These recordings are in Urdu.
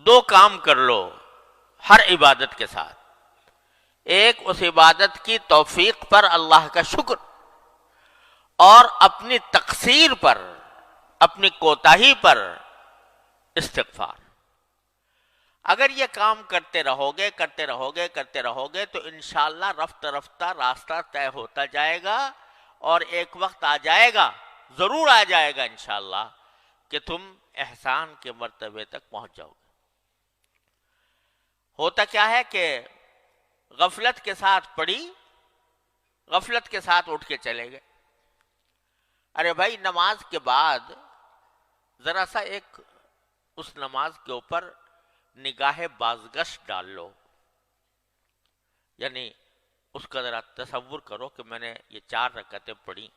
دو کام کر لو ہر عبادت کے ساتھ. ایک اس عبادت کی توفیق پر اللہ کا شکر، اور اپنی تقصیر پر، اپنی کوتاہی پر استغفار. اگر یہ کام کرتے رہو گے تو انشاءاللہ رفتہ رفتہ راستہ طے ہوتا جائے گا، اور ایک وقت آ جائے گا، ضرور آ جائے گا انشاءاللہ، کہ تم احسان کے مرتبے تک پہنچ جاؤ گے. ہوتا کیا ہے کہ غفلت کے ساتھ پڑی، غفلت کے ساتھ اٹھ کے چلے گئے. ارے بھائی، نماز کے بعد ذرا سا ایک اس نماز کے اوپر نگاہ بازگشت ڈال لو. یعنی اس کا ذرا تصور کرو کہ میں نے یہ 4 رکعتیں پڑھی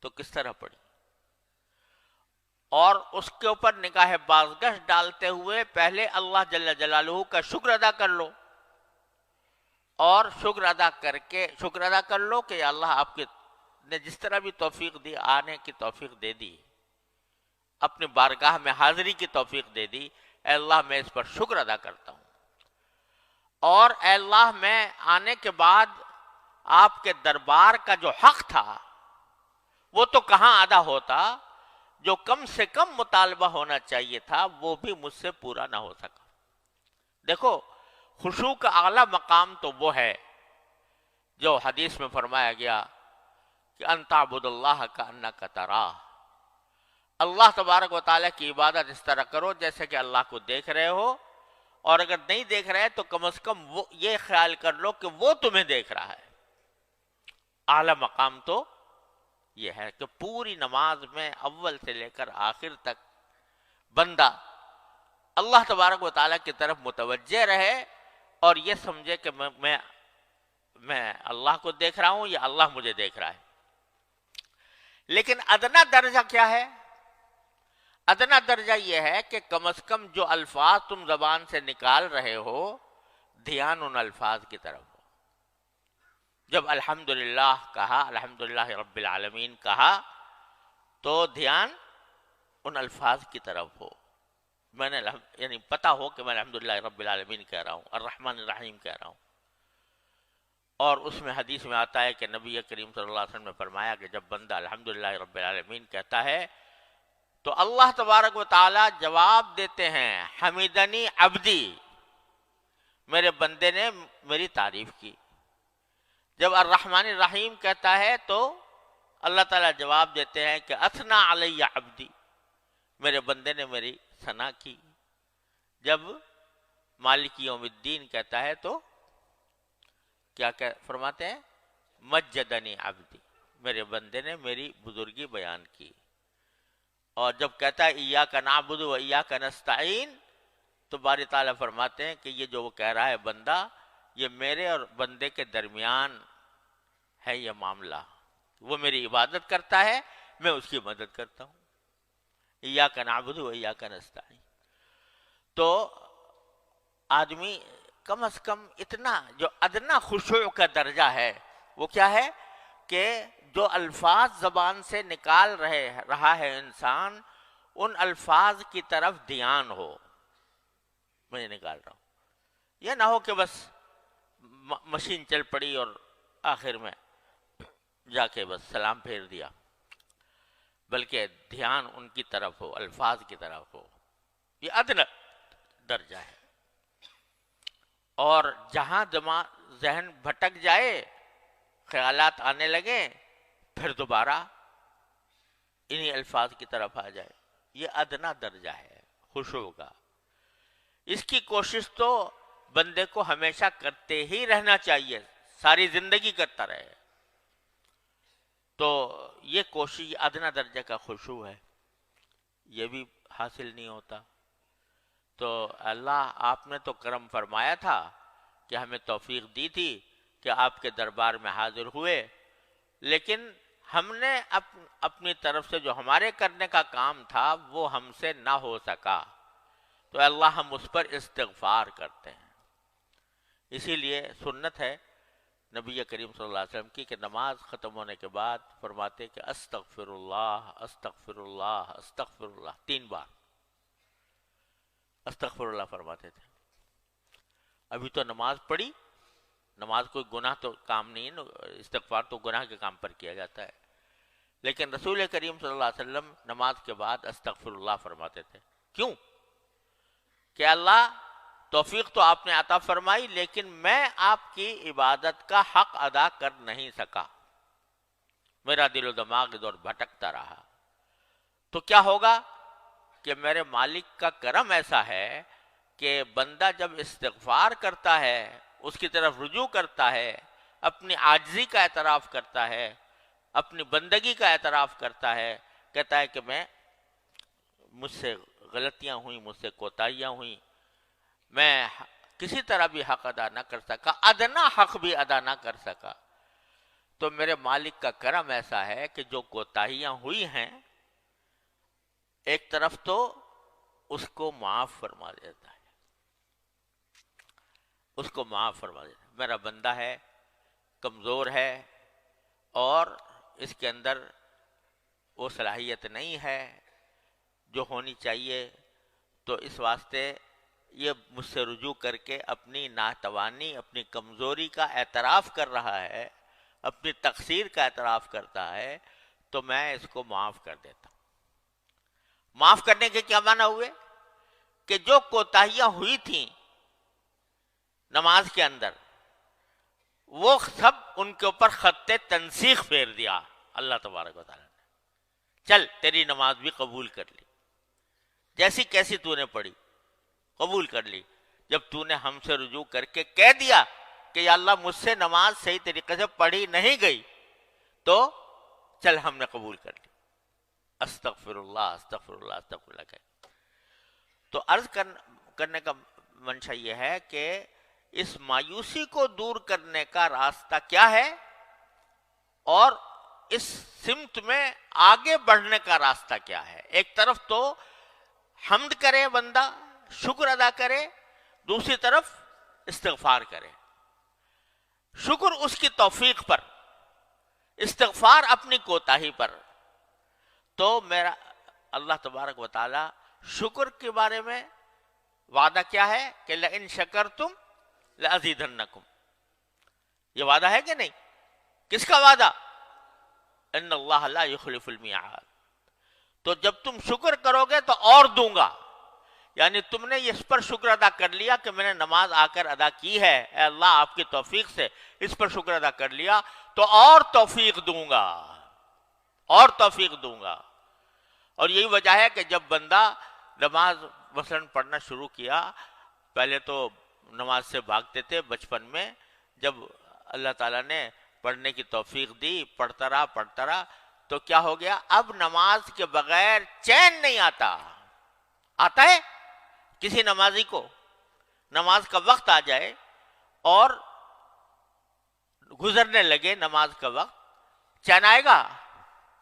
تو کس طرح پڑھی، اور اس کے اوپر نگاہ بازگشت ڈالتے ہوئے پہلے اللہ جل جلالہ کا شکر ادا کر لو، اور شکر ادا کر لو کہ یا اللہ، آپ نے جس طرح بھی توفیق دی، آنے کی توفیق دے دی، اپنی بارگاہ میں حاضری کی توفیق دے دی، اے اللہ میں اس پر شکر ادا کرتا ہوں. اور اے اللہ، میں آنے کے بعد آپ کے دربار کا جو حق تھا وہ تو کہاں ادا ہوتا، جو کم سے کم مطالبہ ہونا چاہیے تھا وہ بھی مجھ سے پورا نہ ہو سکا. دیکھو، خشوع کا اعلیٰ مقام تو وہ ہے جو حدیث میں فرمایا گیا کہ ان تعبد اللہ کانک تراہ. اللہ تبارک و تعالیٰ کی عبادت اس طرح کرو جیسے کہ اللہ کو دیکھ رہے ہو، اور اگر نہیں دیکھ رہے تو کم از کم وہ یہ خیال کر لو کہ وہ تمہیں دیکھ رہا ہے. اعلیٰ مقام تو یہ ہے کہ پوری نماز میں اول سے لے کر آخر تک بندہ اللہ تبارک و تعالیٰ کی طرف متوجہ رہے، اور یہ سمجھے کہ میں اللہ کو دیکھ رہا ہوں یا اللہ مجھے دیکھ رہا ہے. لیکن ادنا درجہ کیا ہے؟ ادنا درجہ یہ ہے کہ کم از کم جو الفاظ تم زبان سے نکال رہے ہو، دھیان ان الفاظ کی طرف ہو. جب الحمدللہ کہا، الحمدللہ رب العالمین کہا، تو دھیان ان الفاظ کی طرف ہو. میں نے یعنی پتا ہو کہ میں الحمدللہ رب العالمین کہہ رہا ہوں، الرحمن الرحیم کہہ رہا ہوں. اور اس میں حدیث میں آتا ہے کہ نبی کریم صلی اللہ علیہ وسلم نے فرمایا کہ جب بندہ الحمدللہ رب العالمین کہتا ہے تو اللہ تبارک و تعالی جواب دیتے ہیں، حمیدنی عبدی، میرے بندے نے میری تعریف کی. جب الرحمن الرحیم کہتا ہے تو اللہ تعالیٰ جواب دیتے ہیں کہ اثنا علی عبدی، میرے بندے نے میری ثنا کی. جب مالک یوم الدین کہتا ہے تو کیا فرماتے ہیں؟ مجدنی عبدی، میرے بندے نے میری بزرگی بیان کی. اور جب کہتا ہے ایاک نعبد و ایاک نستعین، تو باری تعالیٰ فرماتے ہیں کہ یہ جو وہ کہہ رہا ہے بندہ، یہ میرے اور بندے کے درمیان ہے یہ معاملہ. وہ میری عبادت کرتا ہے، میں اس کی مدد کرتا ہوں. ایاک نعبد و ایاک نستعین. تو آدمی کم از کم اتنا جو ادنا خشوع کا درجہ ہے وہ کیا ہے کہ جو الفاظ زبان سے نکال رہا ہے انسان، ان الفاظ کی طرف دھیان ہو. میں نکال رہا ہوں، یہ نہ ہو کہ بس مشین چل پڑی اور آخر میں جا کے بس سلام پھیر دیا، بلکہ دھیان ان کی طرف ہو، الفاظ کی طرف ہو. یہ ادنا درجہ ہے. اور جہاں ذہن بھٹک جائے، خیالات آنے لگے، پھر دوبارہ انہی الفاظ کی طرف آ جائے. یہ ادنا درجہ ہے خشوع کا. اس کی کوشش تو بندے کو ہمیشہ کرتے ہی رہنا چاہیے، ساری زندگی کرتا رہے. تو یہ کوشش ادنا درجہ کا خشوع ہے، یہ بھی حاصل نہیں ہوتا. تو اللہ آپ نے تو کرم فرمایا تھا کہ ہمیں توفیق دی تھی کہ آپ کے دربار میں حاضر ہوئے، لیکن ہم نے اپنی طرف سے جو ہمارے کرنے کا کام تھا وہ ہم سے نہ ہو سکا. تو اللہ ہم اس پر استغفار کرتے ہیں. اسی لیے سنت ہے نبی کریم صلی اللہ علیہ وسلم کی کہ نماز ختم ہونے کے بعد فرماتے کہ استغفر اللہ استغفر اللہ استغفر اللہ 3 بار. استغفر اللہ فرماتے تھے. ابھی تو نماز پڑھی، نماز کوئی گناہ تو کام نہیں ہے، استغفار تو گناہ کے کام پر کیا جاتا ہے، لیکن رسول کریم صلی اللہ علیہ وسلم نماز کے بعد استغفر اللہ فرماتے تھے. کیوں؟ کہ اللہ توفیق تو آپ نے عطا فرمائی، لیکن میں آپ کی عبادت کا حق ادا کر نہیں سکا، میرا دل و دماغ ادھر بھٹکتا رہا. تو کیا ہوگا کہ میرے مالک کا کرم ایسا ہے کہ بندہ جب استغفار کرتا ہے، اس کی طرف رجوع کرتا ہے، اپنی عاجزی کا اعتراف کرتا ہے، اپنی بندگی کا اعتراف کرتا ہے، کہتا ہے کہ مجھ سے غلطیاں ہوئیں، مجھ سے کوتاہیاں ہوئیں، میں کسی طرح بھی حق ادا نہ کر سکا، ادنا حق بھی ادا نہ کر سکا، تو میرے مالک کا کرم ایسا ہے کہ جو کوتاہیاں ہوئی ہیں ایک طرف تو اس کو معاف فرما دیتا ہے، اس کو معاف فرما دیتا ہے. میرا بندہ ہے، کمزور ہے، اور اس کے اندر وہ صلاحیت نہیں ہے جو ہونی چاہیے، تو اس واسطے یہ مجھ سے رجوع کر کے اپنی ناتوانی، اپنی کمزوری کا اعتراف کر رہا ہے، اپنی تقصیر کا اعتراف کرتا ہے، تو میں اس کو معاف کر دیتا ہوں. معاف کرنے کے کیا معنی ہوئے؟ کہ جو کوتاہیاں ہوئی تھیں نماز کے اندر، وہ سب ان کے اوپر خط تنسیخ پھیر دیا اللہ تبارک و تعالیٰ نے. چل تیری نماز بھی قبول کر لی، جیسی کیسی تو نے پڑھی قبول کر لی. جب تو نے ہم سے رجوع کر کے کہہ دیا کہ یا اللہ مجھ سے نماز صحیح طریقے سے پڑھی نہیں گئی، تو چل ہم نے قبول کر لی. استغفر اللہ استغفر اللہ استغفر اللہ کہ تو عرض کرنے کا منشا یہ ہے کہ اس مایوسی کو دور کرنے کا راستہ کیا ہے، اور اس سمت میں آگے بڑھنے کا راستہ کیا ہے. ایک طرف تو حمد کرے بندہ، شکر ادا کرے، دوسری طرف استغفار کرے. شکر اس کی توفیق پر، استغفار اپنی کوتاہی پر. تو میرا اللہ تبارک و تعالی شکر کے بارے میں وعدہ کیا ہے کہ لئن شکرتم لازیدنکم، یہ وعدہ ہے کہ نہیں؟ کس کا وعدہ؟ ان اللہ لا یخلف المیعاد. تو جب تم شکر کرو گے تو اور دوں گا، یعنی تم نے اس پر شکر ادا کر لیا کہ میں نے نماز آ کر ادا کی ہے، اے اللہ آپ کی توفیق سے اس پر شکر ادا کر لیا، تو اور توفیق دوں گا، اور توفیق دوں گا. اور یہی وجہ ہے کہ جب بندہ نماز مثلاً پڑھنا شروع کیا، پہلے تو نماز سے بھاگتے تھے بچپن میں، جب اللہ تعالیٰ نے پڑھنے کی توفیق دی، پڑھتا رہا، تو کیا ہو گیا؟ اب نماز کے بغیر چین نہیں آتا. آتا ہے کسی نمازی کو نماز کا وقت آ جائے اور گزرنے لگے نماز کا وقت، چین آئے گا؟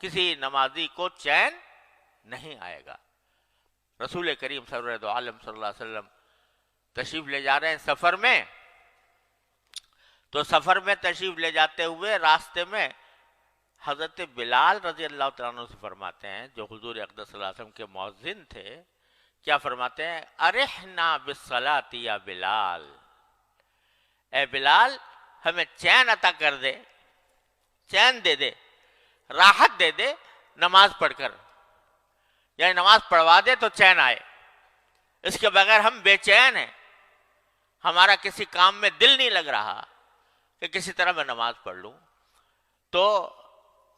کسی نمازی کو چین نہیں آئے گا. رسول کریم سرور عالم صلی اللہ علیہ وسلم تشریف لے جا رہے ہیں سفر میں، تو سفر میں تشریف لے جاتے ہوئے راستے میں حضرت بلال رضی اللہ تعالیٰ عنہ سے فرماتے ہیں، جو حضور اقدس صلی اللہ علیہ وسلم کے مؤذن تھے، کیا فرماتے ہیں؟ ارحنا بالصلاۃ یا بلال، اے بلال ہمیں چین عطا کر دے، چین دے دے، راحت دے دے نماز پڑھ کر، یعنی نماز پڑھوا دے تو چین آئے. اس کے بغیر ہم بے چین ہیں، ہمارا کسی کام میں دل نہیں لگ رہا کہ کسی طرح میں نماز پڑھ لوں. تو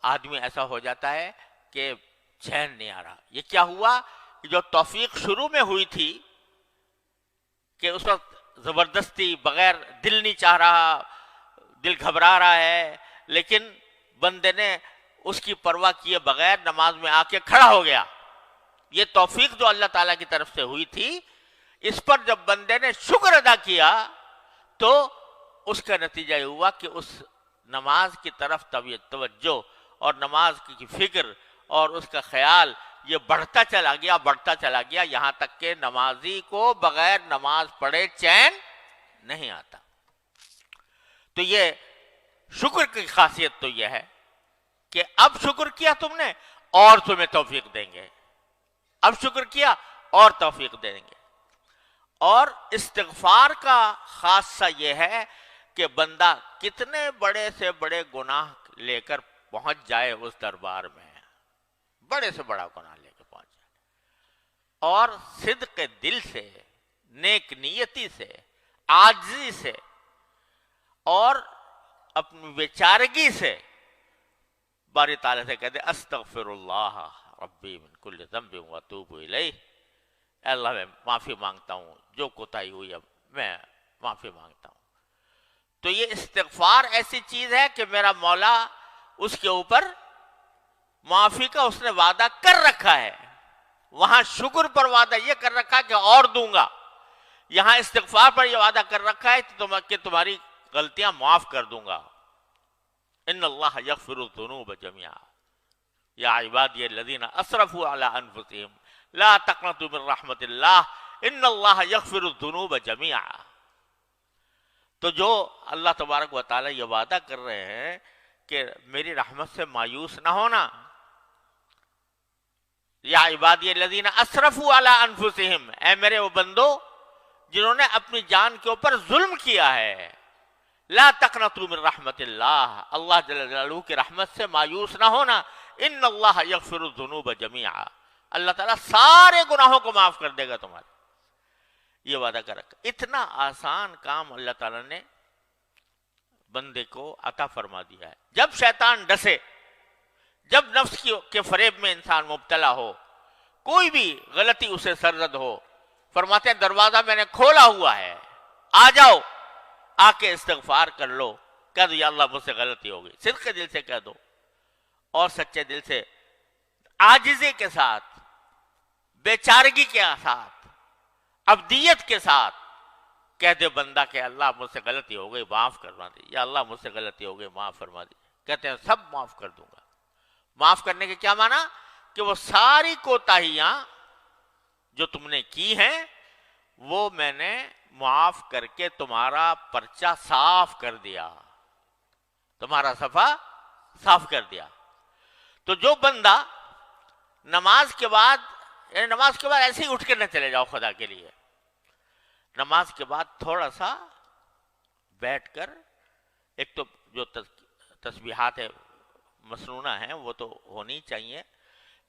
آدمی ایسا ہو جاتا ہے کہ چین نہیں آ رہا. یہ کیا ہوا کہ جو توفیق شروع میں ہوئی تھی کہ اس وقت زبردستی بغیر دل نہیں چاہ رہا، دل گھبرا رہا ہے، لیکن بندے نے اس کی پرواہ کیے بغیر نماز میں آ کے کھڑا ہو گیا. یہ توفیق جو اللہ تعالیٰ کی طرف سے ہوئی تھی، اس پر جب بندے نے شکر ادا کیا تو اس کا نتیجہ یہ ہوا کہ اس نماز کی طرف توجہ اور نماز کی فکر اور اس کا خیال یہ بڑھتا چلا گیا، یہاں تک کہ نمازی کو بغیر نماز پڑھے چین نہیں آتا. تو یہ شکر کی خاصیت تو یہ ہے کہ اب شکر کیا تم نے اور تمہیں توفیق دیں گے، اب شکر کیا اور توفیق دیں گے. اور استغفار کا خاصہ یہ ہے کہ بندہ کتنے بڑے سے بڑے گناہ لے کر پہنچ جائے اس دربار میں، بڑے سے بڑا گناہ لے کے پہنچ جائے، اور صدق دل سے، نیک نیتی سے، عاجزی سے اور اپنی بیچارگی سے باری تعالیٰ سے کہتے استغفر اللہ ربی من کل ذنب واتوب الیہ، اے اللہ میں معافی مانگتا ہوں، جو کوتاہی ہوئی اب میں معافی مانگتا ہوں۔ تو یہ استغفار ایسی چیز ہے کہ میرا مولا اس کے اوپر معافی کا اس نے وعدہ کر رکھا ہے، وہاں شکر پر وعدہ یہ کر رکھا ہے کہ اور دوں گا، یہاں استغفار پر یہ وعدہ کر رکھا ہے کہ تمہاری غلطیاں معاف کر دوں گا۔ ان اللہ یغفر الذنوب جميعا یا عبادی الذین اسرفوا علی انفسهم لا تقنطوا من رحمت اللہ ان اللہ یغفر الذنوب جميعا۔ تو جو اللہ تبارک و تعالی یہ وعدہ کر رہے ہیں کہ میری رحمت سے مایوس نہ ہونا، یا عبادی الذین اسرفوا علی انفسهم، اے میرے وہ بندو جنہوں نے اپنی جان کے اوپر ظلم کیا ہے، لا تقنطوا من رحمت اللہ، اللہ جل جلالہ کی رحمت سے مایوس نہ ہونا، ان اللہ یغفر الذنوب جميعا، اللہ تعالیٰ سارے گناہوں کو معاف کر دے گا تمہارے، یہ وعدہ کر رکھا۔ اتنا آسان کام اللہ تعالیٰ نے بندے کو عطا فرما دیا ہے۔ جب شیطان ڈسے، جب نفس کے فریب میں انسان مبتلا ہو، کوئی بھی غلطی اسے سرزد ہو، فرماتے ہیں دروازہ میں نے کھولا ہوا ہے، آ جاؤ، آ کے استغفار کر لو، کہہ دو یا اللہ مجھ سے غلطی ہو گئی، صدق دل سے کہہ دو اور سچے دل سے، عاجزی کے ساتھ، بیچارگی کے ساتھ، عبدیت کے ساتھ کہہ دے بندہ کہ اللہ مجھ سے غلطی ہو گئی معاف کروا دی، یا اللہ مجھ سے غلطی ہو گئی معاف فرما دی، کہتے ہیں سب معاف کر دوں گا۔ معاف کرنے کے کیا معنی؟ کہ وہ ساری کوتاہیاں جو تم نے کی ہیں وہ میں نے معاف کر کے تمہارا پرچہ صاف کر دیا، تمہارا صفحہ صاف کر دیا۔ تو جو بندہ نماز کے بعد، یعنی نماز کے بعد ایسے ہی اٹھ کے نہ چلے جاؤ خدا کے لیے، نماز کے بعد تھوڑا سا بیٹھ کر، ایک تو جو تسبیحات مسنونہ ہیں وہ تو ہونی چاہیے،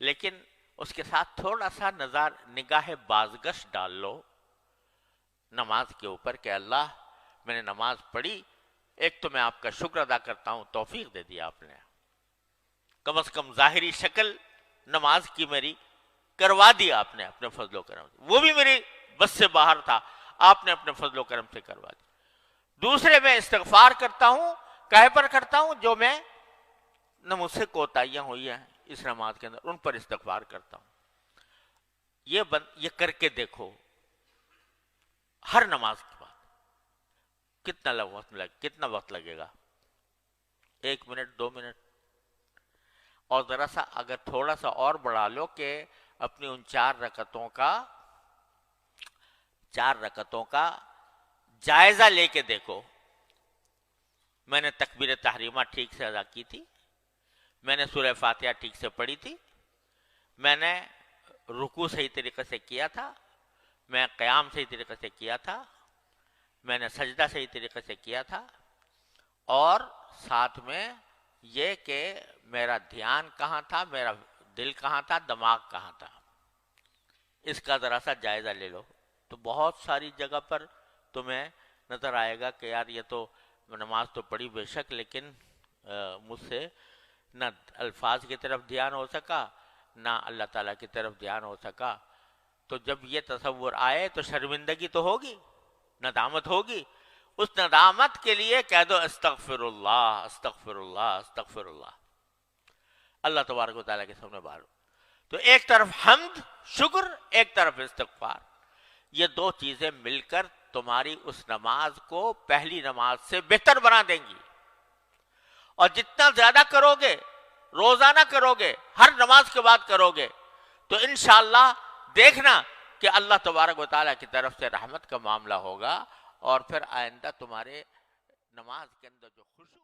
لیکن اس کے ساتھ تھوڑا سا نگاہ بازگشت ڈال لو نماز کے اوپر کہ اللہ میں نے نماز پڑھی، ایک تو میں آپ کا شکر ادا کرتا ہوں، توفیق دے دیا آپ نے، کم از کم ظاہری شکل نماز کی میری کروا دی آپ نے اپنے فضل و کرم سے، وہ بھی میری بس سے باہر تھا، آپ نے اپنے فضل و کرم سے کروا دی۔ دوسرے میں استغفار کرتا ہوں، کہے پر کرتا ہوں جو میں نہ مجھ سے کوتاہیاں ہوئی ہیں اس نماز کے اندر، ان پر استغفار کرتا ہوں۔ یہ کر کے دیکھو ہر نماز کے بعد کتنا وقت لگے گا؟ 1 منٹ 2 منٹ، اور ذرا سا اگر تھوڑا سا اور بڑھا لو کہ اپنی ان 4 رکعتوں کا جائزہ لے کے دیکھو، میں نے تکبیر تحریمہ ٹھیک سے ادا کی تھی، میں نے سورہ فاتحہ ٹھیک سے پڑھی تھی، میں نے رکوع صحیح طریقے سے کیا تھا، میں قیام صحیح طریقے سے کیا تھا، میں نے سجدہ صحیح طریقے سے کیا تھا، اور ساتھ میں یہ کہ میرا دھیان کہاں تھا، میرا دل کہاں تھا، دماغ کہاں تھا، اس کا ذرا سا جائزہ لے لو، تو بہت ساری جگہ پر تمہیں نظر آئے گا کہ یار یہ تو نماز تو پڑھی بے شک، لیکن مجھ سے نہ الفاظ کی طرف دھیان ہو سکا، نہ اللہ تعالیٰ کی طرف دھیان ہو سکا۔ تو جب یہ تصور آئے تو شرمندگی تو ہوگی، ندامت ہوگی، اس ندامت کے لیے کہہ دو استغفر اللہ استغفر اللہ استغفر اللہ، اللہ تبارک و تعالیٰ کے سامنے بار۔ تو ایک طرف حمد شکر، ایک طرف استغفار، یہ 2 چیزیں مل کر تمہاری اس نماز کو پہلی نماز سے بہتر بنا دیں گی، اور جتنا زیادہ کرو گے، روزانہ کرو گے، ہر نماز کے بعد کرو گے، تو انشاءاللہ دیکھنا کہ اللہ تبارک و تعالیٰ کی طرف سے رحمت کا معاملہ ہوگا، اور پھر آئندہ تمہارے نماز کے اندر جو خوشو